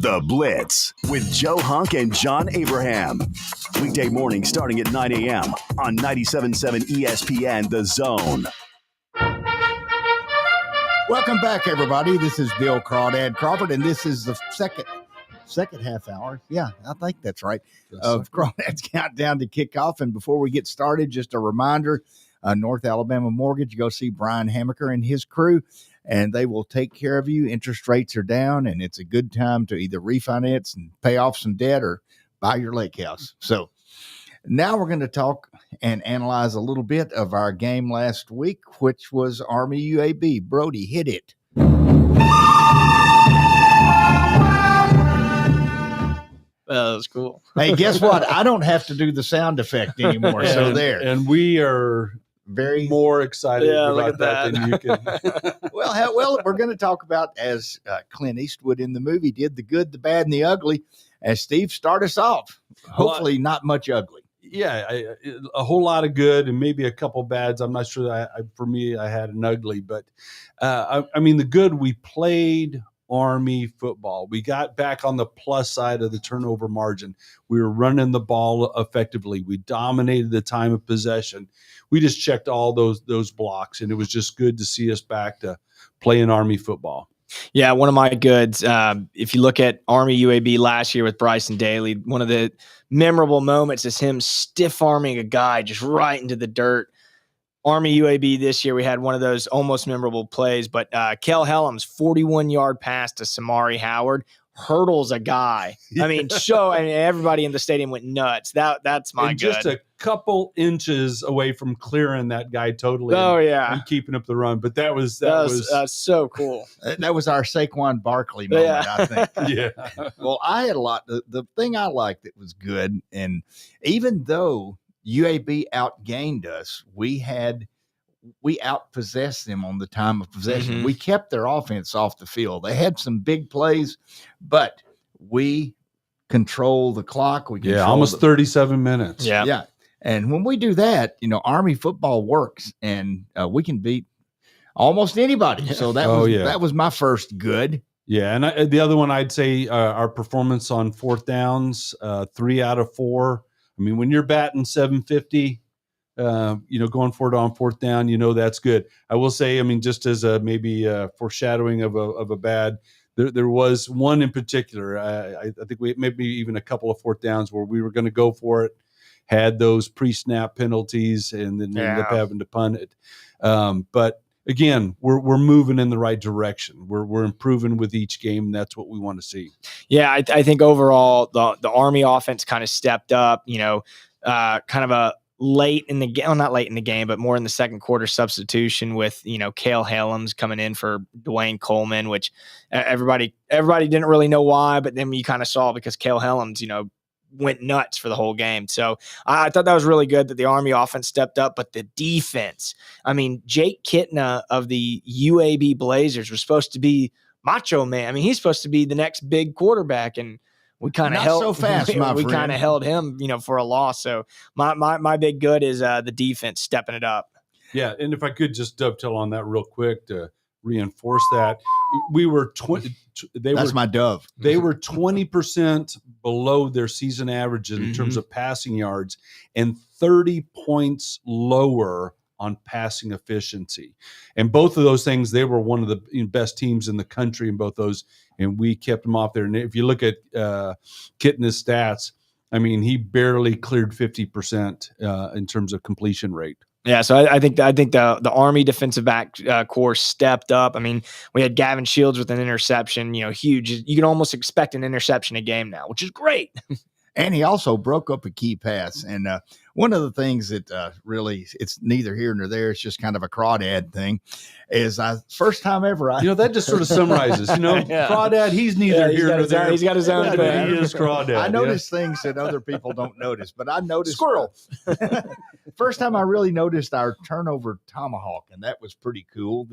The Blitz with Joe Hunk and John Abraham. Weekday morning starting at 9 a.m. on 97.7 ESPN The Zone.
Welcome back, everybody. This is Bill Crawdad Crawford, and this is the second half hour. Yeah, I think that's right. Of Crawdads Countdown to Kickoff. And before we get started, just a reminder, North Alabama Mortgage. Go see Brian Hammaker and his crew, and they will take care of you. Interest rates are down, and it's a good time to either refinance and pay off some debt or buy your lake house. So now we're going to talk and analyze a little bit of our game last week, which was Army UAB. Brody, hit it.
That was cool.
Hey, guess what? I don't have to do the sound effect anymore. So there.
And we are
very
more excited about
that
than you can.
Well, we're going to talk about, as Clint Eastwood in the movie did, the good, the bad, and the ugly. As Steve start us off, hopefully not much ugly.
Yeah, a whole lot of good and maybe a couple bads. I'm not sure. For me, I had an ugly, but I mean, the good, we played Army football. We got back on the plus side of the turnover margin. We were running the ball effectively. We dominated the time of possession. We just checked all those blocks, and it was just good to see us back to playing Army football.
Yeah, one of my goods. If you look at Army UAB last year with Bryson Daly, one of the memorable moments is him stiff-arming a guy just right into the dirt. Army UAB this year, we had one of those almost memorable plays, but Kel Hellam's 41-yard pass to Samari Howard hurdles a guy. I mean, everybody in the stadium went nuts. That's my good.
Just a couple inches away from clearing that guy totally. And keeping up the run. But that was
so cool.
That was our Saquon Barkley moment, I think.
Yeah.
Well, I had a lot. The thing I liked that was good, and even though UAB outgained us, we outpossessed them on the time of possession.
Mm-hmm.
We kept their offense off the field. They had some big plays, but we control the clock. We control
almost 37 minutes.
Yeah. And when we do that, Army football works, and we can beat almost anybody. So that was my first good.
Yeah, and the other one I'd say our performance on fourth downs, 3 out of 4. I mean, when you're batting 750, going for it on fourth down, that's good. I will say, I mean, just as maybe a foreshadowing of a bad, there was one in particular. I think we maybe even a couple of fourth downs where we were going to go for it, had those pre-snap penalties, and then ended up having to punt it. But again, we're moving in the right direction. We're improving with each game, and that's what we want to see.
Yeah, I think overall the Army offense kind of stepped up. Kind of a late in the game, well, not late in the game, but more in the second quarter substitution with Cale Helms coming in for Dwayne Coleman, which everybody didn't really know why, but then you kind of saw because Cale Helms, went nuts for the whole game. So I thought that was really good that the Army offense stepped up, but the defense, I mean, Jake Kitna of the UAB Blazers was supposed to be Macho Man. I mean, he's supposed to be the next big quarterback, and we kind of held
so fast.
we kind of held him, for a loss. So my big good is the defense stepping it up.
Yeah, and if I could just dovetail on that real quick to reinforce that, we were 20.
That's my dove.
They were 20% below their season averages in terms of passing yards, and 30 points lower on passing efficiency. And both of those things, they were one of the best teams in the country in both those, and we kept them off there. And if you look at Kitna's stats, I mean, he barely cleared 50% in terms of completion rate.
Yeah, so I think the Army defensive back core stepped up. I mean, we had Gavin Shields with an interception, huge. You can almost expect an interception a game now, which is great.
And he also broke up a key pass. And one of the things that really, it's neither here nor there, it's just kind of a crawdad thing, is first time ever.
That just sort of summarizes, crawdad, he's neither here nor there.
He's got his own thing.
He is crawdad.
I notice things that other people don't notice, but I noticed.
Squirrel.
First time I really noticed our turnover tomahawk, and that was pretty cool.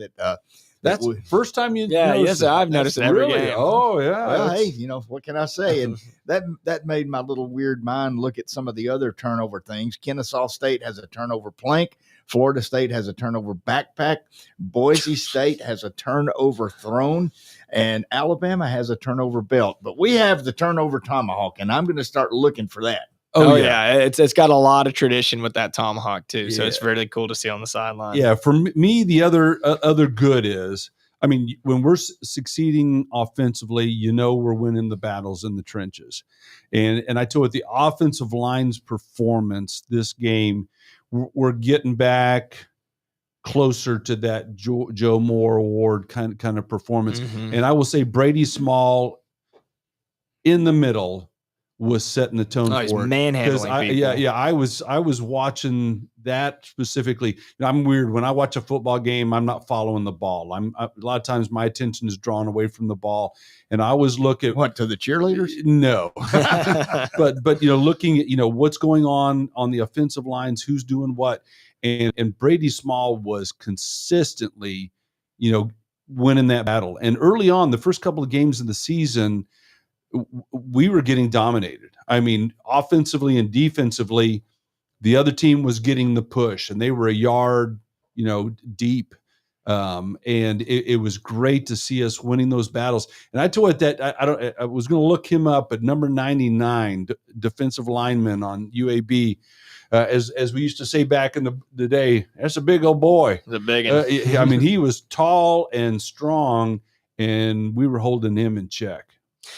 That's first time you
noticed
yes,
it. I've noticed it every game.
Oh, yeah.
Well, hey, what can I say? And that made my little weird mind look at some of the other turnover things. Kennesaw State has a turnover plank. Florida State has a turnover backpack. Boise State has a turnover throne. And Alabama has a turnover belt. But we have the turnover tomahawk, and I'm going to start looking for that.
Oh yeah. It's got a lot of tradition with that tomahawk too. So it's really cool to see on the sideline.
Yeah, for me, the other good is, I mean, when we're succeeding offensively, we're winning the battles in the trenches. And I told you, the offensive line's performance this game, we're getting back closer to that Joe Moore Award kind of performance.
Mm-hmm.
And I will say Brady Small in the middle was setting the tone
he's
for it.
manhandling people.
I was watching that specifically. I'm weird. When I watch a football game, I'm not following the ball. A lot of times my attention is drawn away from the ball, and I always look at
What, to the cheerleaders?
No, but looking at what's going on the offensive lines, who's doing what, and Brady Small was consistently, winning that battle. And early on, the first couple of games of the season, we were getting dominated. I mean, offensively and defensively, the other team was getting the push, and they were a yard, deep. And it was great to see us winning those battles. And I told you that I was going to look him up at number 99, defensive lineman on UAB. As we used to say back in the day, that's a big old boy.
The big one.
I mean, he was tall and strong, and we were holding him in check.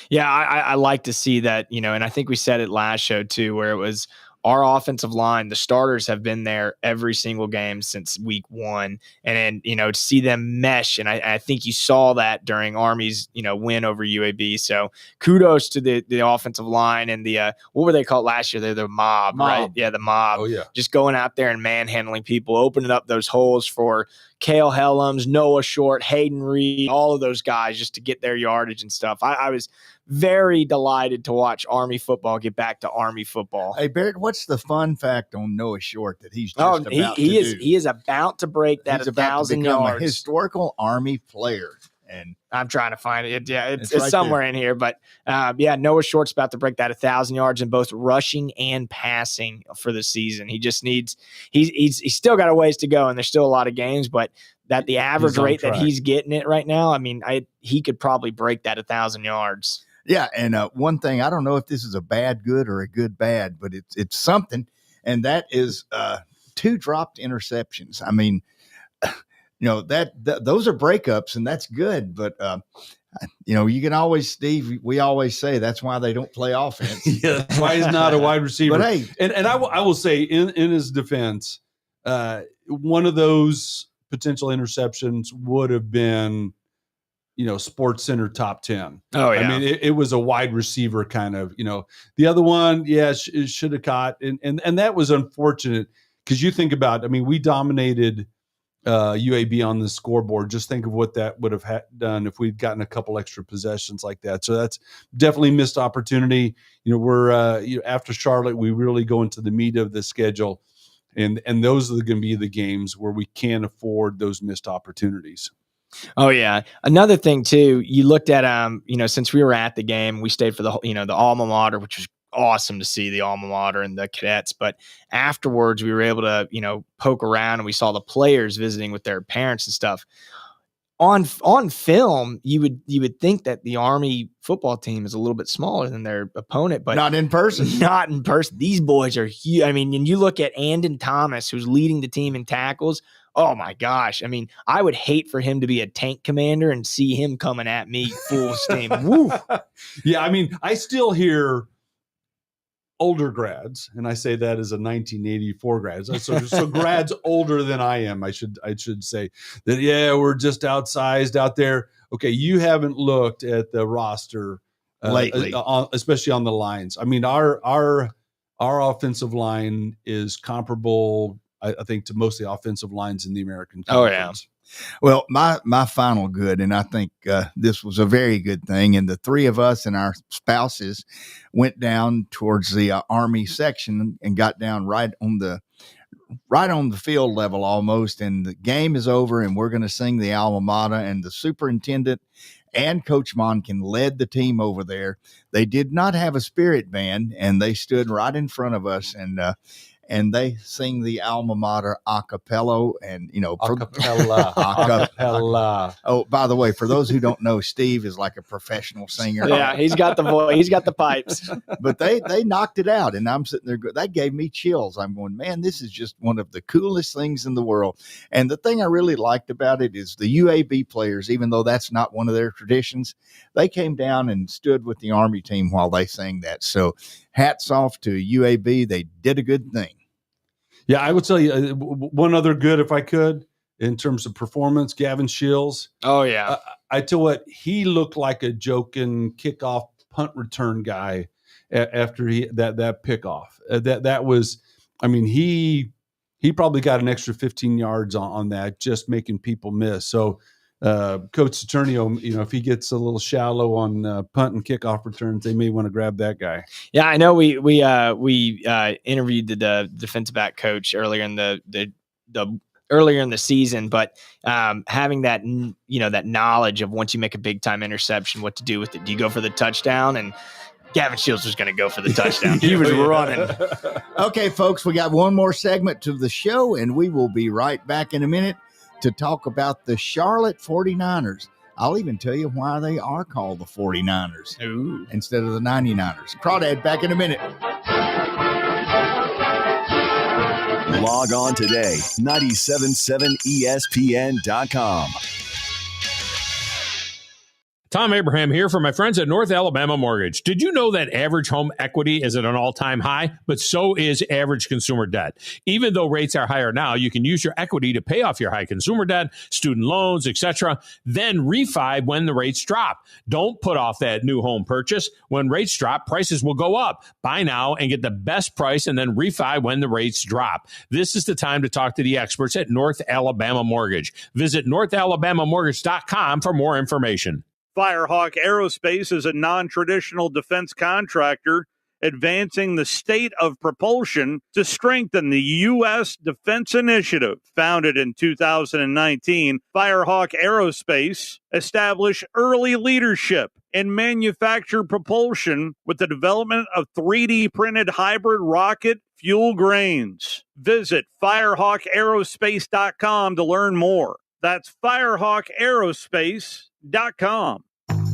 Yeah, I like to see that, and I think we said it last show too, where it was our offensive line, the starters have been there every single game since week 1. And then, to see them mesh. And I think you saw that during Army's, win over UAB. So kudos to the offensive line and the, what were they called last year? They're the mob, right? Yeah, the mob.
Oh, yeah.
Just going out there and manhandling people, opening up those holes for Cale Hellams, Noah Short, Hayden Reed, all of those guys just to get their yardage and stuff. I was very delighted to watch Army football get back to Army football.
Hey, Barrett, what's the fun fact on Noah Short that he's just about to do?
He is about to break that 1,000 yards.
A historical Army player. And
I'm trying to find it. Yeah, it's
right
somewhere
there
in here. But Noah Short's about to break that 1,000 yards in both rushing and passing for the season. He just needs. He's still got a ways to go, and there's still a lot of games. But the average rate that he's getting it right now, I mean, he could probably break that 1,000 yards.
Yeah, and one thing, I don't know if this is a bad good or a good bad, but it's something, and that is 2 dropped interceptions. I mean, that those are breakups, and that's good. But you can always, Steve. We always say that's why they don't play offense.
Yeah, that's why he's not a wide receiver.
But hey,
and I will say in his defense, one of those potential interceptions would have been, Sports Center top 10.
Oh yeah.
I mean, it was a wide receiver kind of. The other one, it should have caught, and that was unfortunate because you think about. I mean, we dominated UAB on the scoreboard. Just think of what that would have done if we'd gotten a couple extra possessions like that. So that's definitely missed opportunity. We're after Charlotte, we really go into the meat of the schedule, and those are going to be the games where we can't afford those missed opportunities.
Oh yeah. Another thing too, you looked at since we were at the game, we stayed for the the alma mater, which was awesome to see the alma mater and the cadets. But afterwards, we were able to poke around and we saw the players visiting with their parents and stuff. On film, you would think that the Army football team is a little bit smaller than their opponent, but
not in person.
Not in person. These boys are huge. I mean, and you look at Andon Thomas, who's leading the team in tackles. Oh my gosh. I mean, I would hate for him to be a tank commander and see him coming at me full steam. Woo.
Yeah, I mean, I still hear older grads, and I say that as a 1984 grad. So grads older than I am, I should say that, we're just outsized out there. Okay, you haven't looked at the roster
lately,
especially on the lines. I mean, our offensive line is comparable, I think, to most of the offensive lines in the American Conference.
Well, my final good, and I think this was a very good thing, and the 3 of us and our spouses went down towards the Army section and got down right on the field level almost, and the game is over, and we're going to sing the alma mater, and the superintendent and Coach Monken led the team over there. They did not have a spirit band, and they stood right in front of us, and they sing the alma mater a cappella, and
acapella.
Oh, by the way, for those who don't know, Steve is like a professional singer.
Yeah, he's got the voice, he's got the pipes.
But they knocked it out, and I'm sitting there. That gave me chills. I'm going, man, this is just one of the coolest things in the world. And the thing I really liked about it is the UAB players, even though that's not one of their traditions, they came down and stood with the Army team while they sang that. So hats off to UAB. They did a good thing.
Yeah, I would tell you one other good, if I could, in terms of performance, Gavin Shields.
Oh, yeah.
I tell you what, he looked like a joking kickoff punt return guy after that pickoff. That was, I mean, he probably got an extra 15 yards on that, just making people miss. So Coach Saturnio, if he gets a little shallow on punt and kickoff returns, they may want to grab that guy.
Yeah, I know we interviewed the defensive back coach earlier in the earlier in the season, but having that that knowledge of once you make a big time interception, what to do with it. Do you go for the touchdown? And Gavin Shields was going to go for the touchdown. He was running.
Okay, folks, we got one more segment to the show, and we will be right back in a minute to talk about the Charlotte 49ers. I'll even tell you why they are called the 49ers instead of the 99ers. Crawdad, back in a minute.
Log on today, 977ESPN.com.
Tom Abraham here for my friends at North Alabama Mortgage. Did you know that average home equity is at an all-time high? But so is average consumer debt. Even though rates are higher now, you can use your equity to pay off your high consumer debt, student loans, etc., then refi when the rates drop. Don't put off that new home purchase. When rates drop, prices will go up. Buy now and get the best price and then refi when the rates drop. This is the time to talk to the experts at North Alabama Mortgage. Visit NorthAlabamaMortgage.com for more information.
Firehawk Aerospace is a non-traditional defense contractor advancing the state of propulsion to strengthen the U.S. defense initiative. Founded in 2019, Firehawk Aerospace established early leadership in manufacture propulsion with the development of 3D printed hybrid rocket fuel grains. Visit firehawkaerospace.com to learn more. That's firehawkaerospace.com.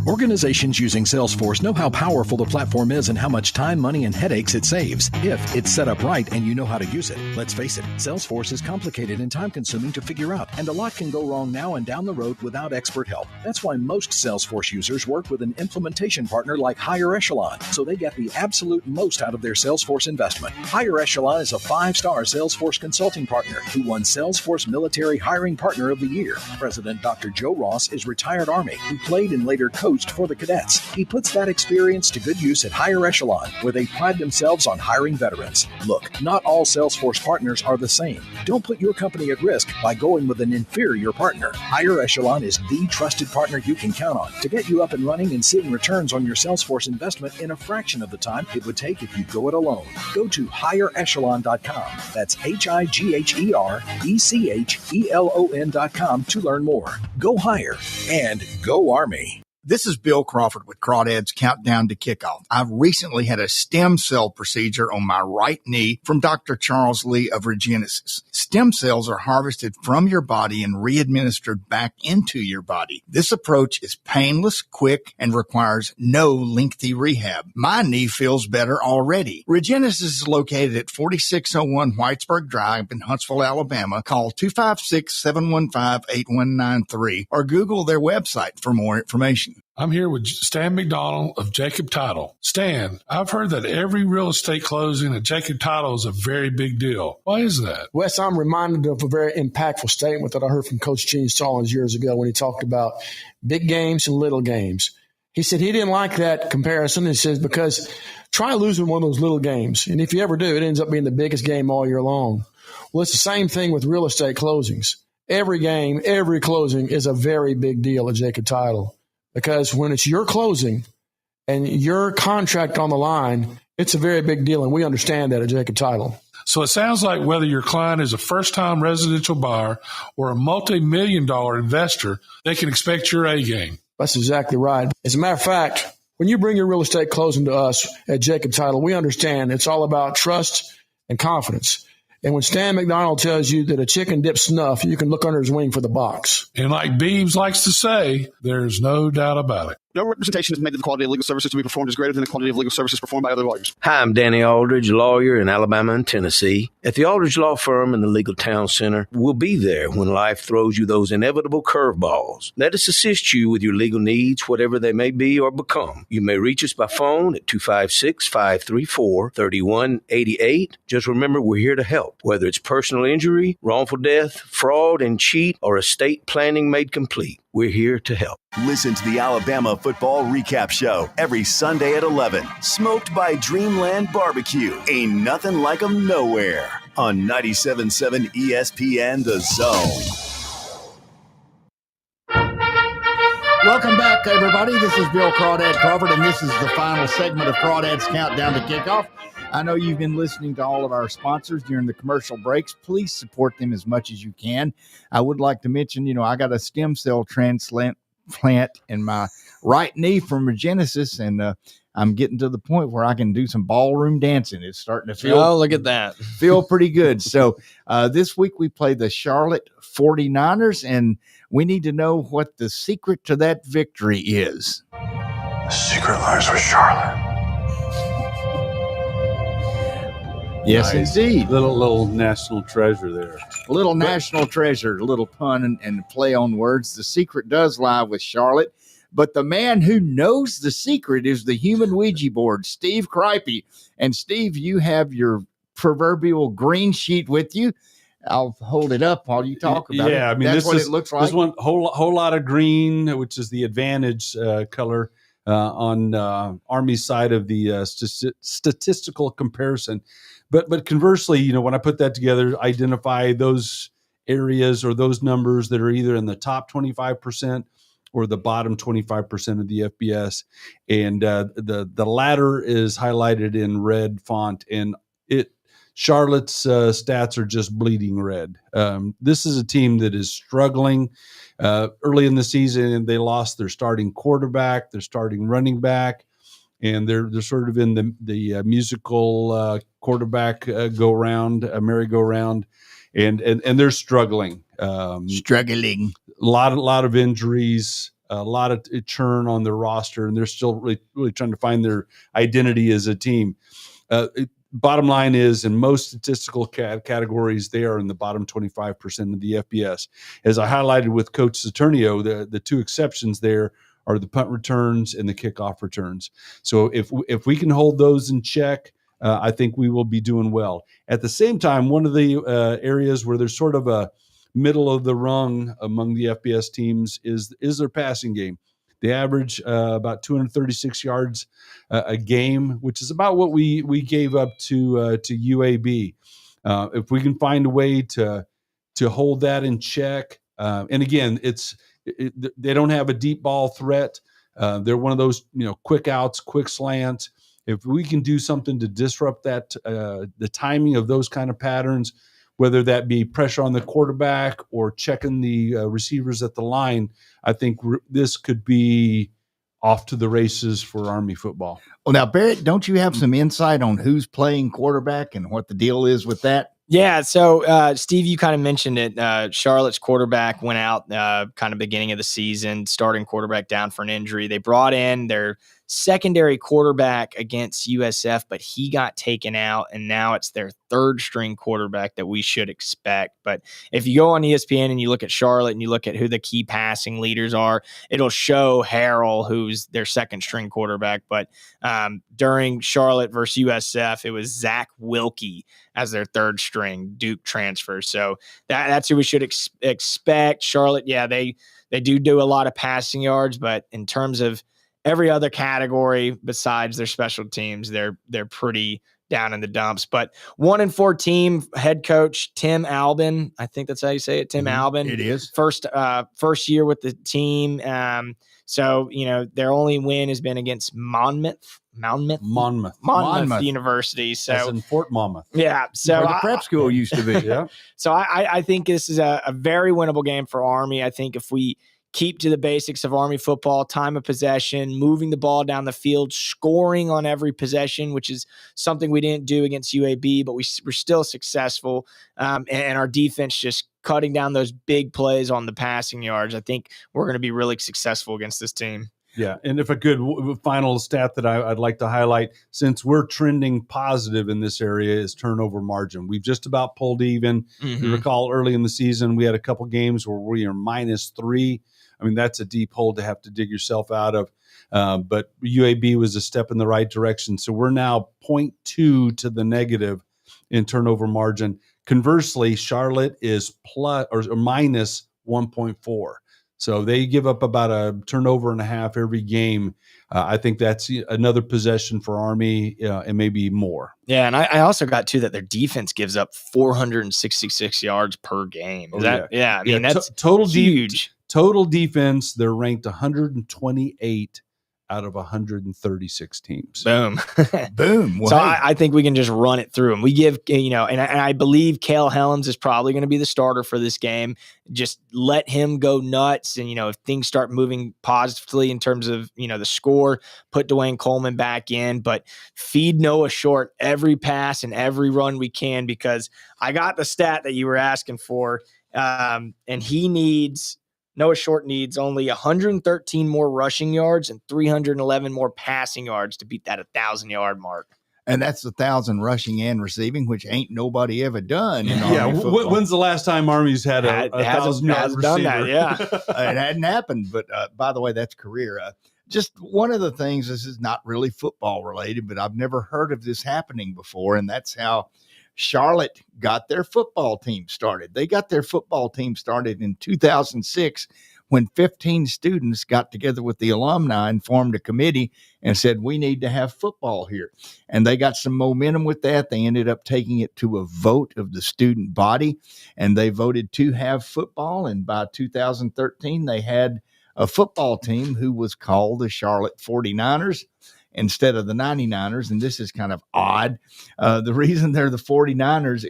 Organizations using Salesforce know how powerful the platform is and how much time, money, and headaches it saves if it's set up right and you know how to use it. Let's face it, Salesforce is complicated and time-consuming to figure out, and a lot can go wrong now and down the road without expert help. That's why most Salesforce users work with an implementation partner like Higher Echelon, so they get the absolute most out of their Salesforce investment. Higher Echelon is a 5-star Salesforce consulting partner who won Salesforce Military Hiring Partner of the Year. President Dr. Joe Ross is retired Army who played and later coached for the cadets. He puts that experience to good use at Higher Echelon, where they pride themselves on hiring veterans. Look, not all Salesforce partners are the same. Don't put your company at risk by going with an inferior partner. Higher Echelon is the trusted partner you can count on to get you up and running and seeing returns on your Salesforce investment in a fraction of the time it would take if you go it alone. Go to higherechelon.com. That's HIGHERECHELON.com to learn more. Go higher and go Army.
This is Bill Crawford with Crawdads Countdown to Kickoff. I've recently had a stem cell procedure on my right knee from Dr. Charles Lee of Regenesis. Stem cells are harvested from your body and re-administered back into your body. This approach is painless, quick, and requires no lengthy rehab. My knee feels better already. Regenesis is located at 4601 Whitesburg Drive in Huntsville, Alabama. Call 256-715-8193 or Google their website for more information.
I'm here with Stan McDonald of Jacob Title. Stan, I've heard that every real estate closing at Jacob Title is a very big deal. Why is that?
Wes, I'm reminded of a very impactful statement that I heard from Coach Gene Stallings years ago when he talked about big games and little games. He said he didn't like that comparison. He says, because try losing one of those little games. And if you ever do, it ends up being the biggest game all year long. Well, it's the same thing with real estate closings. Every game, every closing is a very big deal at Jacob Title. Because when it's your closing and your contract on the line, it's a very big deal, and we understand that at Jacob Title.
So it sounds like whether your client is a first-time residential buyer or a multi-million-dollar investor, they can expect your A game.
That's exactly right. As a matter of fact, when you bring your real estate closing to us at Jacob Title, we understand it's all about trust and confidence. And when Stan McDonald tells you that a chicken dips snuff, you can look under his wing for the box.
And like Beebs likes to say, there's no doubt about it.
No representation is made that the quality of legal services to be performed is greater than the quality of legal services performed by other lawyers.
Hi, I'm Danny Aldridge, lawyer in Alabama and Tennessee. At the Aldridge Law Firm in the Legal Town Center, we'll be there when life throws you those inevitable curveballs. Let us assist you with your legal needs, whatever they may be or become. You may reach us by phone at 256-534-3188. Just remember, we're here to help, whether it's personal injury, wrongful death, fraud and cheat, or estate planning made complete. We're here to help.
Listen to the Alabama Football Recap Show every Sunday at 11. Smoked by Dreamland Barbecue. Ain't nothing like 'em nowhere. On 97.7 ESPN The Zone.
Welcome back, everybody. This is Bill Crawdad Crawford, and this is the final segment of Crawdad's Countdown to Kickoff. I know you've been listening to all of our sponsors during the commercial breaks. Please support them as much as you can. I would like to mention, I got a stem cell transplant in my right knee from Regenesis, and I'm getting to the point where I can do some ballroom dancing. It's starting to feel
look at that.
Feel pretty good. So this week we play the Charlotte 49ers, and we need to know what the secret to that victory is.
The secret lies with Charlotte.
Yes,
nice.
Indeed.
Little national treasure there.
A little national treasure, a little pun and play on words. The secret does lie with Charlotte, but the man who knows the secret is the human Ouija board, Steve Cripey. And Steve, you have your proverbial green sheet with you. I'll hold it up while you talk about it.
Yeah, I mean,
that's what it looks like.
This one whole lot of green, which is the advantage color on Army's side of the statistical comparison. But conversely, when I put that together, identify those areas or those numbers that are either in the top 25% or the bottom 25% of the FBS, and the latter is highlighted in red font, and Charlotte's stats are just bleeding red. This is a team that is struggling early in the season, and they lost their starting quarterback, their starting running back, and they're sort of in the musical quarterback merry-go-round, and they're struggling.
Struggling.
A lot of injuries, a lot of churn on their roster, and they're still really trying to find their identity as a team. Bottom line is, in most statistical categories, they are in the bottom 25% of the FBS. As I highlighted with Coach Saturnio, the two exceptions there are the punt returns and the kickoff returns. So if we can hold those in check, I think we will be doing well. At the same time, one of the areas where there's sort of a middle of the rung among the FBS teams is their passing game. They average about 236 yards a game, which is about what we gave up to UAB. If we can find a way to hold that in check, and again, they don't have a deep ball threat. They're one of those quick outs, quick slants. If we can do something to disrupt that, the timing of those kind of patterns, whether that be pressure on the quarterback or checking the receivers at the line, I think this could be off to the races for Army football.
Well, now, Barrett, don't you have some insight on who's playing quarterback and what the deal is with that?
Yeah, so Steve, you kind of mentioned it. Charlotte's quarterback went out kind of beginning of the season, starting quarterback down for an injury. They brought in their secondary quarterback against USF, but he got taken out, and now it's their third string quarterback that we should expect. But if you go on ESPN and you look at Charlotte and you look at who the key passing leaders are, it'll show Harrell, who's their second string quarterback. But during Charlotte versus USF, it was Zach Wilkie as their third string Duke transfer. So that's who we should expect. Charlotte, yeah, they do a lot of passing yards, but in terms of every other category besides their special teams, they're pretty down in the dumps. But 1-4 team, head coach Tim Albin, I think that's how you say it, Tim Albin.
It is.
First year with the team. So, their only win has been against Monmouth University. So
as in Fort Monmouth.
Yeah. So
where the prep school used to be.
Yeah.
So I think this is a very winnable game for Army. I think if we keep to the basics of Army football, time of possession, moving the ball down the field, scoring on every possession, which is something we didn't do against UAB, but we're still successful. And our defense just cutting down those big plays on the passing yards. I think we're going to be really successful against this team.
Yeah, and if a good final stat that I'd like to highlight, since we're trending positive in this area, is turnover margin. We've just about pulled even.
Mm-hmm.
You recall early in the season, we had a couple games where we are -3. I mean, that's a deep hole to have to dig yourself out of. But UAB was a step in the right direction. So we're now 0.2 to the negative in turnover margin. Conversely, Charlotte is plus or minus 1.4. So they give up about a turnover and a half every game. I think that's another possession for Army and maybe more.
Yeah, and I also got, too, that their defense gives up 466 yards per game. I mean, that's
total
huge.
Total defense, they're ranked 128 out of 136 teams.
Boom.
Boom. Well,
so I think we can just run it through them. We give, and I believe Cale Helms is probably going to be the starter for this game. Just let him go nuts. And, if things start moving positively in terms of, the score, put Dwayne Coleman back in, but feed Noah Short every pass and every run we can, because I got the stat that you were asking for. And Noah Short needs only 113 more rushing yards and 311 more passing yards to beat that 1,000-yard mark.
And that's 1,000 rushing and receiving, which ain't nobody ever done in Army football.
When's the last time Army's had a 1,000-yard receiver?
Done that, yeah.
It hadn't happened. But by the way, that's career. Just one of the things, this is not really football related, but I've never heard of this happening before, and that's how Charlotte got their football team started. They got their football team started in 2006 when 15 students got together with the alumni and formed a committee and said, we need to have football here. And they got some momentum with that. They ended up taking it to a vote of the student body, and they voted to have football. And by 2013, they had a football team who was called the Charlotte 49ers. Instead of the 99ers, and this is kind of odd. The reason they're the 49ers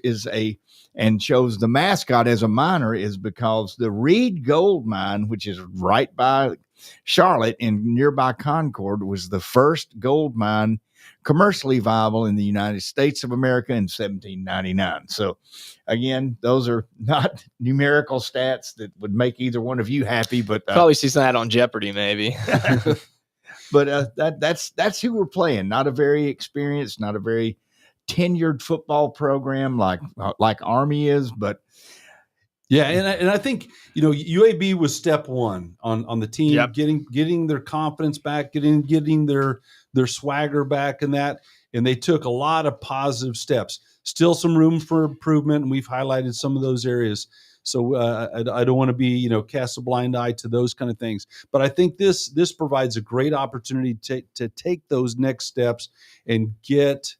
and chose the mascot as a miner is because the Reed Gold Mine, which is right by Charlotte in nearby Concord, was the first gold mine commercially viable in the United States of America in 1799. So again, those are not numerical stats that would make either one of you happy, but
probably see some of that on Jeopardy, maybe.
But that's who we're playing. Not a very experienced, not a very tenured football program like Army is, but
yeah, and I think UAB was step one on the team, getting their confidence back, getting their swagger back, and they took a lot of positive steps. Still some room for improvement, and we've highlighted some of those areas. So I don't want to be, cast a blind eye to those kind of things. But I think this provides a great opportunity to take those next steps and get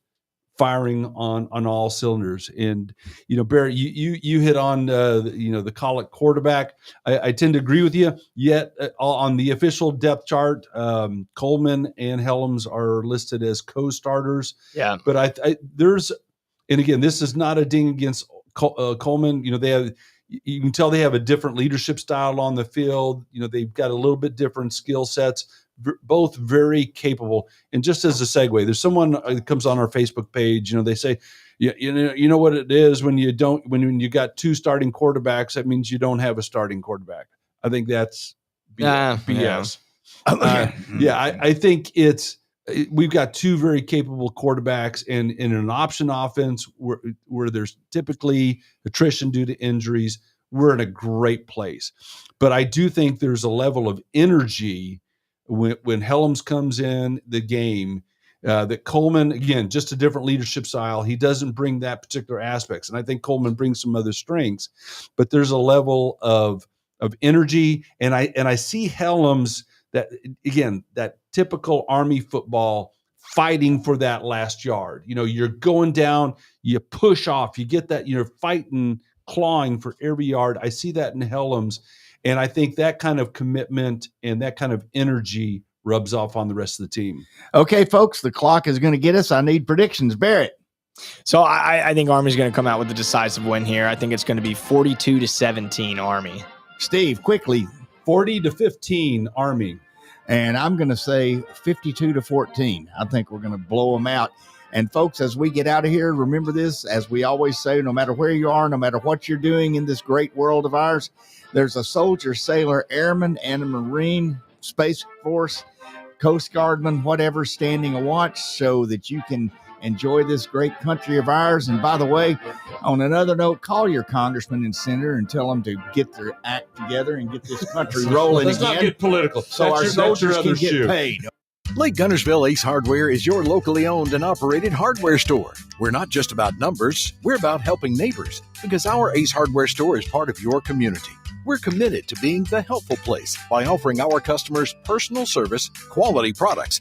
firing on all cylinders. And Barry, you hit on the call it quarterback. I tend to agree with you. Yet on the official depth chart, Coleman and Helms are listed as co-starters.
Yeah,
but and again, this is not a ding against Coleman. You can tell they have a different leadership style on the field. They've got a little bit different skill sets, both very capable. And just as a segue, there's someone that comes on our Facebook page, they say, you know what it is when you got two starting quarterbacks, that means you don't have a starting quarterback. I think that's BS. I think we've got two very capable quarterbacks, and in an option offense where there's typically attrition due to injuries, we're in a great place. But I do think there's a level of energy when Helms comes in the game that Coleman, again, just a different leadership style. He doesn't bring that particular aspects. And I think Coleman brings some other strengths, but there's a level of energy. And I see Helms that typical Army football, fighting for that last yard. You're going down, you push off, you get that, you're fighting, clawing for every yard. I see that in Helms, and I think that kind of commitment and that kind of energy rubs off on the rest of the team.
Okay, folks, the clock is going to get us. I need predictions. Barrett.
So I think Army's going to come out with a decisive win here. I think it's going to be 42-17 Army.
Steve, quickly.
40-15 Army.
And I'm going to say 52-14. I think we're going to blow them out. And folks, as we get out of here, remember this, as we always say, no matter where you are, no matter what you're doing in this great world of ours, there's a soldier, sailor, airman, and a Marine Space Force Coast Guardmen, whatever, standing a watch so that you can enjoy this great country of ours. And by the way, on another note, call your congressman and senator and tell them to get their act together and get this country rolling
Let's
again.
not get political.
So our soldiers can get paid.
Lake Guntersville Ace Hardware is your locally owned and operated hardware store. We're not just about numbers, we're about helping neighbors, because our Ace Hardware store is part of your community. We're committed to being the helpful place by offering our customers personal service, quality products,